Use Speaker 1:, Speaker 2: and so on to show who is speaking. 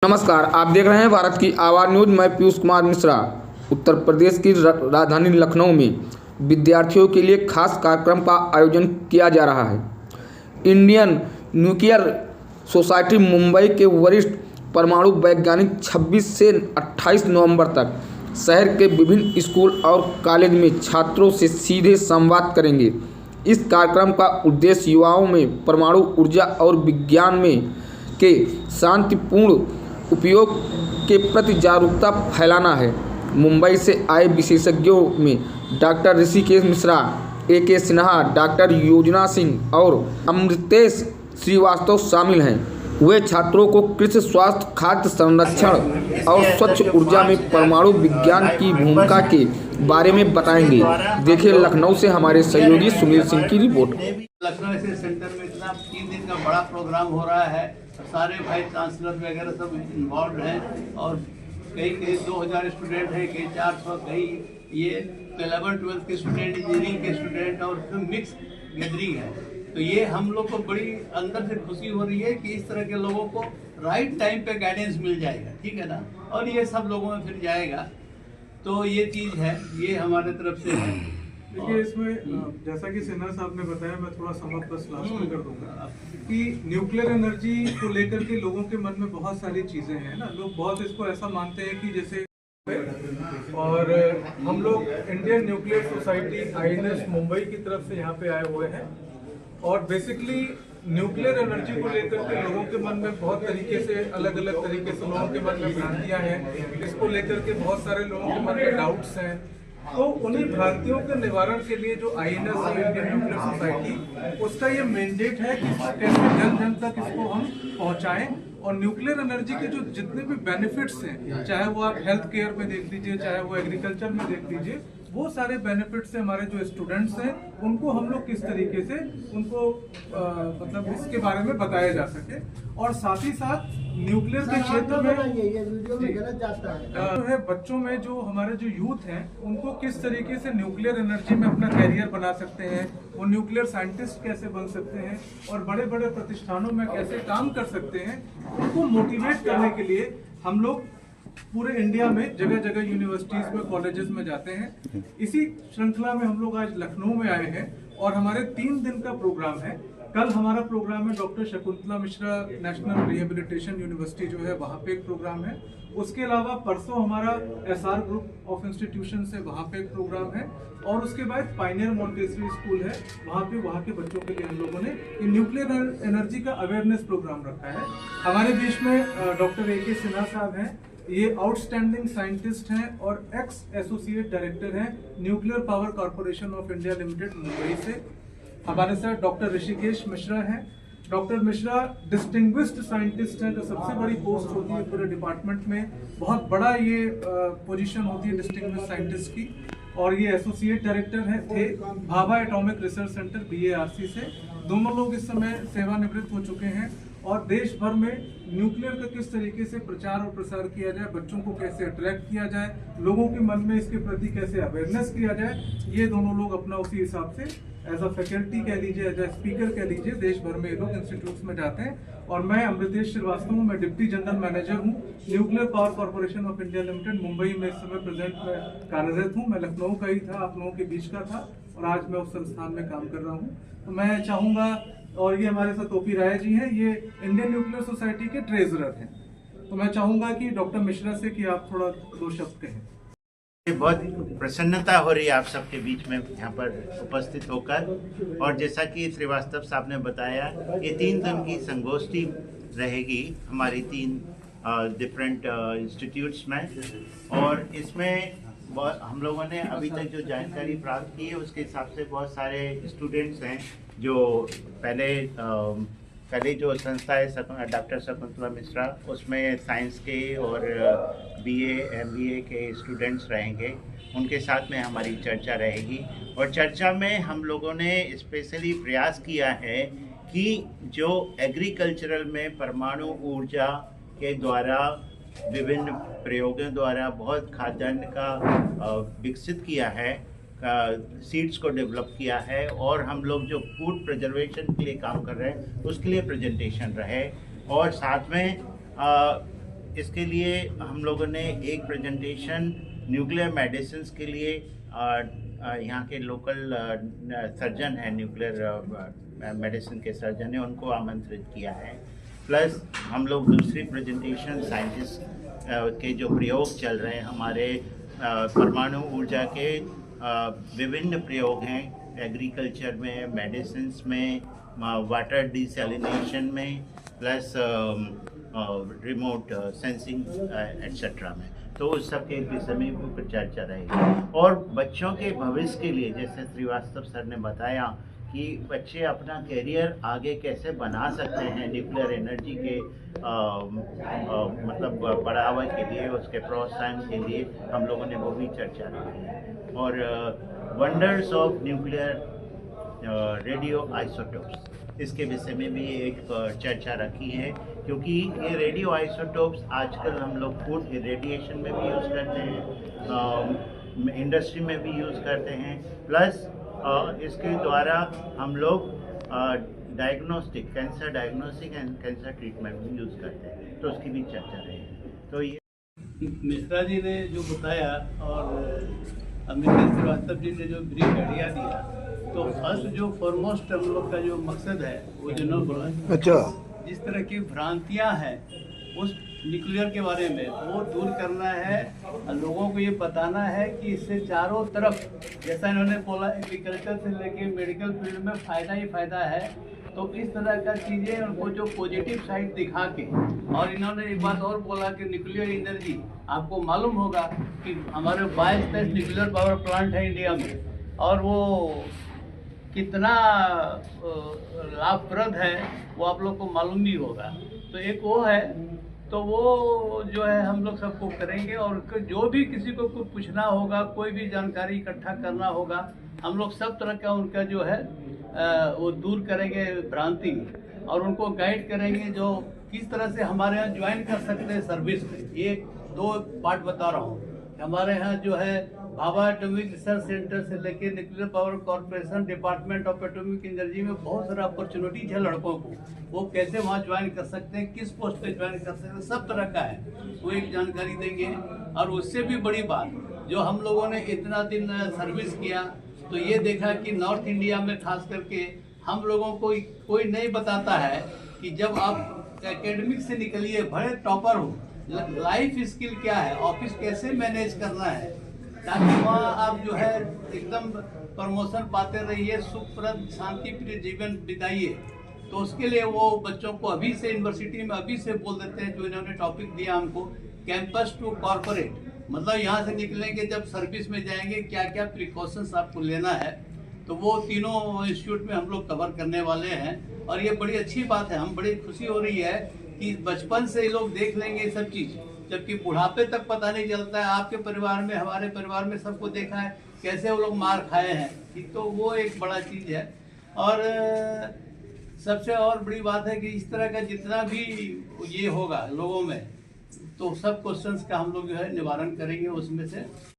Speaker 1: नमस्कार, आप देख रहे हैं भारत की आवाज़ न्यूज़। मैं पीयूष कुमार मिश्रा। उत्तर प्रदेश की राजधानी लखनऊ में विद्यार्थियों के लिए खास कार्यक्रम का आयोजन किया जा रहा है। इंडियन न्यूक्लियर सोसाइटी मुंबई के वरिष्ठ परमाणु वैज्ञानिक 26 से 28 नवंबर तक शहर के विभिन्न स्कूल और कॉलेज में छात्रों से सीधे संवाद करेंगे। इस कार्यक्रम का उद्देश्य युवाओं में परमाणु ऊर्जा और विज्ञान में के शांतिपूर्ण उपयोग के प्रति जागरूकता फैलाना है। मुंबई से आए विशेषज्ञों में doctor Rishikesh Mishra, AK Sinha, doctor योजना सिंह और अमृतेश श्रीवास्तव शामिल हैं। वे छात्रों को कृषि, स्वास्थ्य, खाद्य संरक्षण और स्वच्छ ऊर्जा में परमाणु विज्ञान की भूमिका के बारे में बताएंगे। देखिए लखनऊ से हमारे सहयोगी सुनील सिंह की रिपोर्ट।
Speaker 2: लखनऊ ऐसे सेंटर में इतना 3 दिन का बड़ा प्रोग्राम हो रहा है। सारे भाई चांसलर वगैरह सब इन्वॉल्व हैं और कई 2000 स्टूडेंट हैं, कई 400, कई ये 11-12 के स्टूडेंट, इंजीनियरिंग के स्टूडेंट और मिक्स गैदरिंग है। तो ये हम लोग को बड़ी अंदर से खुशी हो रही है कि इस तरह के लोगों को राइट टाइम पे गाइडेंस मिल जाएगा, ठीक है ना, और ये सब लोगों में फिर जाएगा। तो ये चीज़ है, ये हमारे तरफ से है।
Speaker 3: देखिए इसमें जैसा कि सिन्हा साहब ने बताया, मैं थोड़ा समझ बस लास्ट में कर दूंगा कि न्यूक्लियर एनर्जी को लेकर के लोगों के मन में बहुत सारी चीजें हैं ना। लोग बहुत इसको ऐसा मानते हैं कि जैसे, और हम लोग Indian nuclear society INS Mumbai की तरफ से यहाँ पे आए हुए हैं और बेसिकली न्यूक्लियर एनर्जी को लेकर के लोगों के मन में बहुत तरीके से, अलग अलग तरीके से लोगों के मन में भ्रांतियां हैं। इसको लेकर के बहुत सारे लोगों के मन में डाउट्स हैं। तो उन्हीं भ्रांतियों के निवारण के लिए जो INS है, इंडियन न्यूक्लियर सोसाइटी, उसका ये मैंडेट है कि इसको कैसे जन जन तक इसको हम पहुंचाएं और न्यूक्लियर एनर्जी के जो जितने भी बेनिफिट्स हैं, चाहे वो आप हेल्थ केयर में देख लीजिए, चाहे वो एग्रीकल्चर में देख लीजिए, वो सारे बेनिफिट्स से हमारे जो स्टूडेंट्स हैं उनको हम लोग किस तरीके से उनको मतलब इसके बारे में बताया जा सके। और साथ ही साथ न्यूक्लियर के क्षेत्र में जो है बच्चों में, जो हमारे जो यूथ हैं, उनको किस तरीके से न्यूक्लियर एनर्जी में अपना कैरियर बना सकते हैं, वो न्यूक्लियर साइंटिस्ट कैसे बन सकते हैं और बड़े बड़े प्रतिष्ठानों में कैसे काम कर सकते हैं, उनको मोटिवेट करने के लिए हम लोग पूरे इंडिया में जगह जगह यूनिवर्सिटीज में, कॉलेजेस में जाते हैं। इसी श्रृंखला में हम लोग आज लखनऊ में आए हैं और हमारे 3 दिन का प्रोग्राम है। कल हमारा प्रोग्राम है doctor Shakuntala Mishra national rehabilitation university जो है, वहाँ पे एक प्रोग्राम है। उसके अलावा परसों हमारा SR ग्रुप ऑफ इंस्टीट्यूशन से वहाँ पे एक प्रोग्राम है और उसके बाद पायनियर मॉन्टेसरी स्कूल है, वहाँ के बच्चों के लिए हम लोगों ने न्यूक्लियर एनर्जी का अवेयरनेस प्रोग्राम रखा है। हमारे बीच में डॉक्टर AK सिन्हा साहब हैं। ये आउटस्टैंडिंग साइंटिस्ट हैं और एक्स एसोसिएट डायरेक्टर हैं nuclear power corporation of India limited Mumbai से। हमारे साथ डॉक्टर ऋषिकेश मिश्रा हैं। डॉक्टर मिश्रा डिस्टिंग्विश्ड साइंटिस्ट हैं, जो सबसे बड़ी पोस्ट होती है पूरे डिपार्टमेंट में, बहुत बड़ा ये पोजीशन होती है डिस्टिंग्विश्ड साइंटिस्ट की। और ये एसोसिएट डायरेक्टर थे Bhabha atomic research centre BARC से। दोनों लोग इस समय सेवानिवृत्त हो चुके हैं और देश भर में न्यूक्लियर का किस तरीके से प्रचार और प्रसार किया जाए, बच्चों को कैसे अट्रैक्ट किया जाए, लोगों के मन में इसके प्रति कैसे अवेयरनेस किया जाए, ये दोनों लोग अपना उसी हिसाब से एज अ फैकल्टी कह लीजिए, एज अ स्पीकर कह लीजिए, देश भर में ये लोग इंस्टीट्यूट्स में जाते हैं। और मैं अमृतेश श्रीवास्तव हूँ, मैं डिप्टी जनरल मैनेजर हूँ nuclear power corporation of India limited Mumbai में। इस समय प्रेजेंट में कार्यरत हूँ। मैं लखनऊ का ही था, आप लोगों के बीच का था और आज मैं उस संस्थान में काम कर रहा हूँ। तो मैं चाहूँगा, और ये हमारे साथ OP राय जी हैं, ये इंडियन न्यूक्लियर सोसाइटी के ट्रेजरर हैं, तो मैं चाहूँगा कि डॉक्टर मिश्रा से कि आप थोड़ा 2 शब्द कहें।
Speaker 4: बहुत प्रसन्नता हो रही है आप सबके बीच में यहाँ पर उपस्थित होकर। और जैसा कि श्रीवास्तव साहब ने बताया, ये 3 दिन की संगोष्ठी रहेगी हमारी 3 डिफरेंट इंस्टीट्यूट्स में। और इसमें हम लोगों ने अभी तक जो जानकारी प्राप्त की है उसके हिसाब से बहुत सारे स्टूडेंट्स हैं जो पहले जो संस्था है डॉक्टर शकुंतला मिश्रा, उसमें साइंस के और BA MBA के स्टूडेंट्स रहेंगे। उनके साथ में हमारी चर्चा रहेगी और चर्चा में हम लोगों ने स्पेशली प्रयास किया है कि जो एग्रीकल्चरल में परमाणु ऊर्जा के द्वारा विभिन्न प्रयोगों द्वारा बहुत खाद्यान्न का विकसित किया है, सीड्स को डेवलप किया है और हम लोग जो फूड प्रिजर्वेशन के लिए काम कर रहे हैं उसके लिए प्रेजेंटेशन रहे। और साथ में इसके लिए हम लोगों ने एक प्रेजेंटेशन न्यूक्लियर मेडिसिन के लिए यहाँ के लोकल सर्जन हैं, न्यूक्लियर मेडिसिन के सर्जन हैं, उनको आमंत्रित किया है। प्लस हम लोग दूसरी प्रेजेंटेशन साइंटिस्ट के जो प्रयोग चल रहे हैं, हमारे परमाणु ऊर्जा के विभिन्न प्रयोग हैं, एग्रीकल्चर में, मेडिसिन्स में, वाटर डिसैलिनेशन में, प्लस रिमोट सेंसिंग एट्सेट्रा में, तो उस सब के विषय में भी चर्चा रहेगी। और बच्चों के भविष्य के लिए, जैसे श्रीवास्तव सर ने बताया कि बच्चे अपना करियर आगे कैसे बना सकते हैं न्यूक्लियर एनर्जी के मतलब बढ़ावा के लिए, उसके प्रोत्साहन के लिए हम लोगों ने वो भी चर्चा रखी है। और wonders of nuclear radio isotopes, इसके विषय में भी एक चर्चा रखी है, क्योंकि ये रेडियो आइसोटोप्स आजकल हम लोग फूड रेडिएशन में भी यूज़ करते हैं, इंडस्ट्री में भी यूज़ करते हैं, प्लस इसके द्वारा हम लोग diagnostic, cancer diagnostic and cancer treatment भी यूज़ करते हैं, तो उसकी भी चर्चा रहेगी। तो ये
Speaker 2: मिश्रा जी ने जो बताया और अमित श्रीवास्तव जी ने जो ब्रीफ आइडिया दिया, तो फर्स्ट जो फॉरमोस्ट हम लोग का जो मकसद है वो जो जिस तरह की भ्रांतियां हैं उस न्यूक्लियर के बारे में वो दूर करना है। लोगों को ये बताना है कि इससे चारों तरफ, जैसा इन्होंने बोला, एग्रीकल्चर से लेके मेडिकल फील्ड में फ़ायदा ही फ़ायदा है। तो इस तरह का चीज़ें उनको जो पॉजिटिव साइड दिखा के, और इन्होंने एक बात और बोला कि न्यूक्लियर एनर्जी, आपको मालूम होगा कि हमारे 22 न्यूक्लियर पावर प्लांट है इंडिया में, और वो कितना लाभप्रद है वो आप लोग को मालूम भी होगा। तो एक वो है, तो वो जो है हम लोग सबको करेंगे, और जो भी किसी को कुछ पूछना होगा, कोई भी जानकारी इकट्ठा करना होगा, हम लोग सब तरह का उनका जो है वो दूर करेंगे भ्रांति, और उनको गाइड करेंगे जो किस तरह से हमारे यहाँ ज्वाइन कर सकते हैं सर्विस में। ये 2 पार्ट बता रहा हूँ। हमारे यहाँ जो है भाभा एटॉमिक रिसर्च सेंटर से लेके nuclear power corporation, department of atomic energy में बहुत सारा अपॉर्चुनिटीज है लड़कों को, वो कैसे वहाँ ज्वाइन कर सकते हैं, किस पोस्ट पे ज्वाइन कर सकते हैं, सब तरह का है, वो एक जानकारी देंगे। और उससे भी बड़ी बात, जो हम लोगों ने इतना दिन सर्विस किया, तो ये देखा कि नॉर्थ इंडिया में खास करके हम लोगों को कोई नहीं बताता है कि जब आप एकेडमिक से निकलिए, बड़े टॉपर हो, लाइफ स्किल क्या है, ऑफिस कैसे मैनेज करना है, ताकि वहाँ आप जो है एकदम प्रमोशन पाते रहिए, सुखप्रद शांतिप्रिय जीवन बिताइए। तो उसके लिए वो बच्चों को अभी से यूनिवर्सिटी में अभी से बोल देते हैं, जो इन्होंने टॉपिक दिया हमको, कैंपस टू कॉर्पोरेट, मतलब यहाँ से निकलेंगे जब सर्विस में जाएंगे क्या क्या प्रिकॉशंस आपको लेना है। तो वो तीनों इंस्टीट्यूट में हम लोग कवर करने वाले हैं, और ये बड़ी अच्छी बात है, हम बड़ी खुशी हो रही है कि बचपन से ये लोग देख लेंगे ये सब चीज़, जबकि बुढ़ापे तक पता नहीं चलता है। आपके परिवार में, हमारे परिवार में सबको देखा है कैसे वो लोग मार खाए हैं, ठीक, तो वो एक बड़ा चीज़ है। और सबसे और बड़ी बात है कि इस तरह का जितना भी ये होगा लोगों में, तो सब क्वेश्चंस का हम लोग जो है निवारण करेंगे उसमें से।